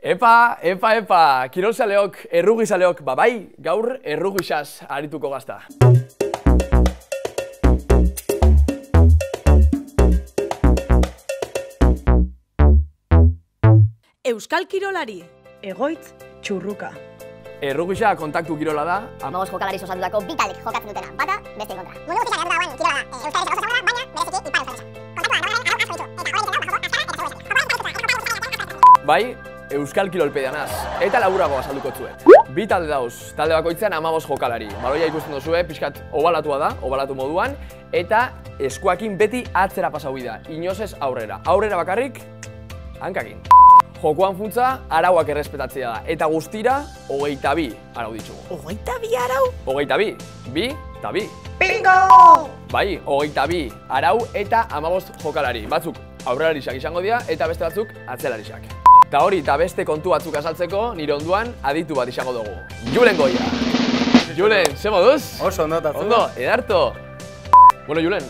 Epa, kirolzaleok, errugizaleok, bai, gaur errugizaz arituko gazta. Euskal kirolari, egoitz txurruka. Errugiza kontaktu kirola da. 15 jokalari osatutako bi taldek jokatzen dutena, bata beste kontra. Mundu guztiak gertatu dagoen kirola da. Euskal Herria oso zagoela, baina bereziki ipar Euskal Herria. Kontaktua Euskal Kirolpedianaz, eta laburago azalduko zuet. Bi talde dauz, talde bakoitzean 15 jokalari. Baloia ikusten duzue, pixkat obalatua da, obalatu moduan, eta eskuakin beti atzera pasau da, inozez aurrera. Aurrera bakarrik, hankakin. Jokoan funtza, arauak errespetatzea da, eta guztira, 22 arau ditugu. 22 arau? 22, bi eta bi. Bingo! Bai, 22 arau eta 15 jokalari. Batzuk aurrelarisak izango dira, eta beste batzuk atzelarisak. Eta hori eta beste kontu batzuk azaltzeko, nire onduan aditu bat izango dugu. Julen Goia. Julen, ze moduz? Oso ondo eta zu. Ondo, edarto. Bueno, Julen,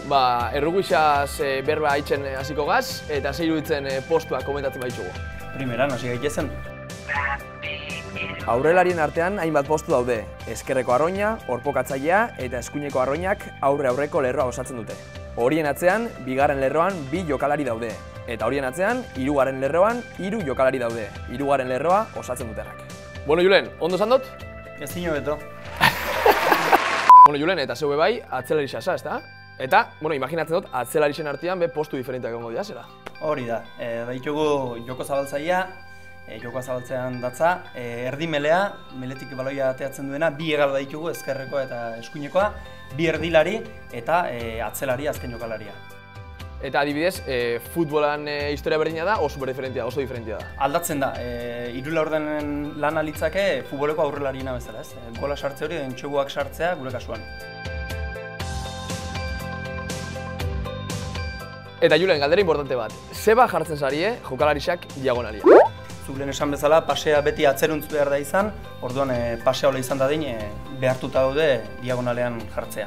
errugizaz berba haitzen hasiko gaz, eta ze iruditzen postua komentatzen baitugu. Primeran, hasi gaitezen. Aurrelarien artean hainbat postu daude. Ezkerreko arroina, orpokatzailea eta eskuineko arroinak aurre-aurreko lerroa osatzen dute. Horien atzean, bigarren lerroan 2 jokalari daude. Eta horien atzean, 3. lerroan 3 jokalari daude. 3. lerroa osatzen dutenak. Bueno, Julen, ondo esan dut? Ez dino beto. Bueno, Julen, eta zeue bai, atzelarisa za, ezta? Eta, bueno, imaginatzen dut, atzelarisen artean be postu diferenteak egongo dira, zera? Hori da, baitugu joko zabaltzailea, jokoa zabaltzean datza, erdi melea, meletik baloia ateatzen duena, 2 hegal baitugu, ezkerrekoa eta eskuinekoa, 2 erdilari eta atzelari azken jokalaria. Eta adibidez, futbolan historia berdina da, oso diferentia da? Aldatzen da, 3 laurdenen lan alitzake futboleko aurrelariena bezala, ez? Gola sartze hori, entxeguak sartzea gure kasuan. Eta Julen, galdera importante bat, zeba jartzen zarie jokalarisak diagonalia? Zuk lehen esan bezala, pasea beti atzeruntz behar da izan, orduan pasea hola izan dadin behartuta daude diagonalean jartzea.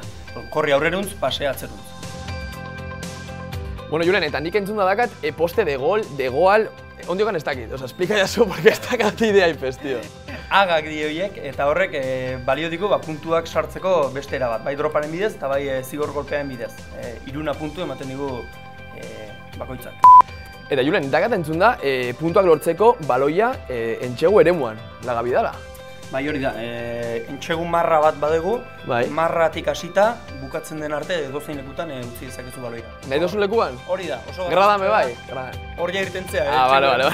Korri aurreruntz, pasea atzeruntz. Bueno, Julen, eta nik entzun dakat, poste de goal, ondiokan ez dakit, oza, explika jazu, porque ez dakat idea ipez, tío. Agak di horiek, eta horrek balio diku puntuak sartzeko beste era bat, bai droparen bidez eta bai zigor golpearen bidez. 3 puntu ematen digu bakoitzak. Eta Julen, dakat entzun da, puntuak lortzeko baloia entxegu eremuan, lagabidala. Bai hori da, entxegu marra bat badegu, marratik hasita bukatzen den arte edozein lekutan utzi dezakezu baloia. Nahi dozun lekuan? Hori da, oso Gradame bai? Hor ja irtentzea, bale.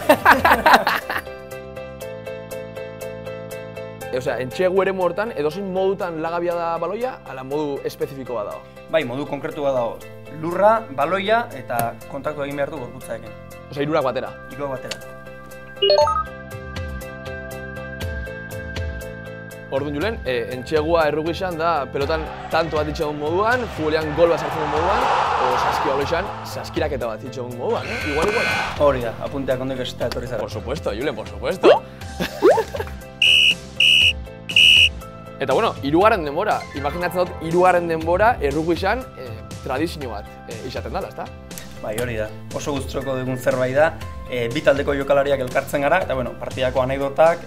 Osea, entxegu eremu hortan edozein modutan lagabia da baloia, ala modu espezifiko bat dago? Bai, modu konkretu bat dago. Lurra, baloia eta kontaktu egin behar du gorputzaekin. Osea, 3 batera? 3 batera. Orduan Julen, entxegua errugizan da pelotan tanto bat itxegun moduan, futbolean gol bat sartzen moduan, o saski haulean, saskiraketa bat itxegun moduan, igual. Hori da, apunteak ondo ikasita etorri zara. Por supuesto, Julen, por supuesto. Eta bueno, 3. denbora, imaginatzen dut 3. denbora errugizan tradizio bat izaten dala, ezta? Bai, hori da. Oso guztroko dugun zerbait da, bi taldeko jokalariak elkartzen gara, eta bueno, partidako anekdotak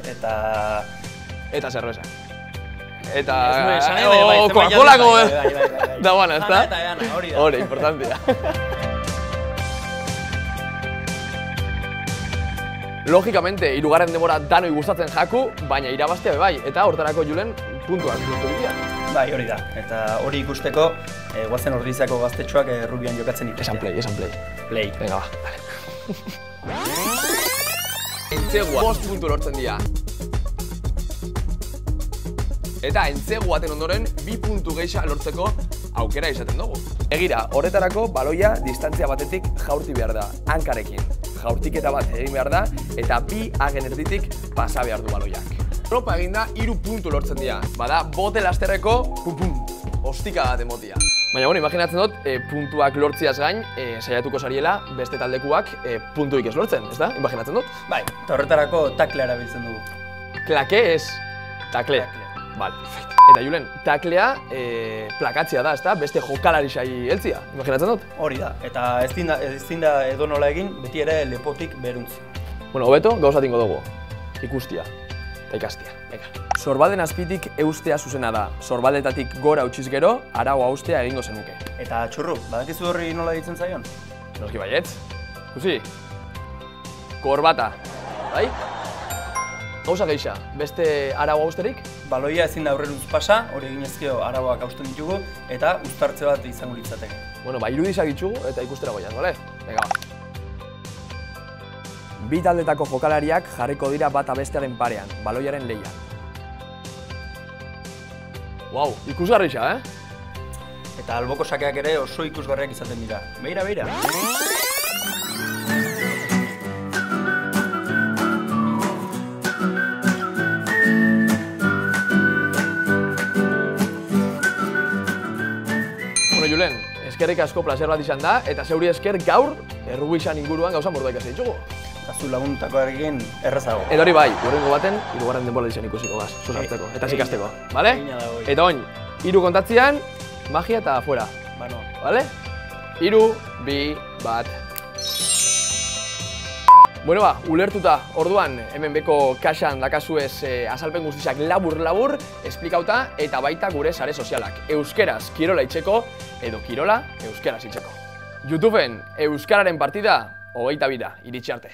eta zerbeza. Eta... Coca-Colako da buena, ezta? Eta gana, hori da. Hori, importantea. Logikamente, 3. denbora danoi gustatzen jaku, baina irabaztea bai, eta hortarako Julen puntuak ditia. Bai, hori da. Eta hori ikusteko, guazen Ordiziako gaztetxoak rugbian jokatzen ikustea. Esan play. Play. Venga, ba. Entzegua 5 puntu lortzen dira. Eta entzegu baten ondoren 2 puntu gehiago lortzeko aukera izaten dugu. Egira, horretarako baloia distantzia batetik jaurti behar da, hankarekin. Jaurtiketa bat egin behar da, eta 2 hagen erditik pasa behar du baloiak. Tropa eginda 3 puntu lortzen dira. Bada, bote lasterreko, ostika bat emotia. Baina, bueno, imaginatzen dut, puntuak lortziaz gain, saiatuko zariela beste taldekuak puntuik ez lortzen, ez da? Imaginatzen dut? Bai, eta horretarako taklea erabiltzen dugu. Klake ez, taklea. Vale, perfecto. Eta Julen, taklea plakatzea da, ezta? Beste jokalarisai heltzia, imaginatzen dut? Hori da, eta ezin da edonola egin, beti ere lepotik beruntz. Bueno, hobeto, gauza tingo dugu. ikustia eta ikastia. Sorbalden azpitik eustea zuzena da. Sorbaldetatik gora utziz gero, arau haustea egingo zenuke. Eta txurru, badakizu horri nola ditzen zaion? Noski baietz. Ikusi? Korbata, bai? Gauza geixa, beste arau hausterik? Baloia ezin da aurrerantz pasa, hori eginezkeo arauak hausten ditugu, eta uztartze bat izango litzateke. Bueno, irudizak ditugu eta ikustera goian, bale? Venga, ba. Bi taldetako jokalariak jarriko dira bata bestearen parean, baloiaren lehian. Wow, ikusgarria, Eta alboko sakeak ere oso ikusgarriak izaten dira. Beira, beira! Bueno, Julen, eskerrik asko plazer bat izan da, eta zeuri esker gaur errubisan inguruan gauza mordoa ikasi ditugu. Eta zu laguntutakoarekin errazago. Eta hori bai, hurrengo baten, hirugarren denbora izan ikusiko gaz, susartzeko, eta zikasteko, bale? Eta oin, 3 kontatzean, magia eta afuera. Bano. Bale? 3, 2, 1. Bueno ba, ulertuta, orduan, hemen beko kaxan dakazuez azalpen guztizak labur-labur, esplikauta eta baita gure sare sozialak. Euskeraz kirola itxeko edo kirola euskeraz itxeko. YouTubeen Euskararen partida, 22, iritsi arte.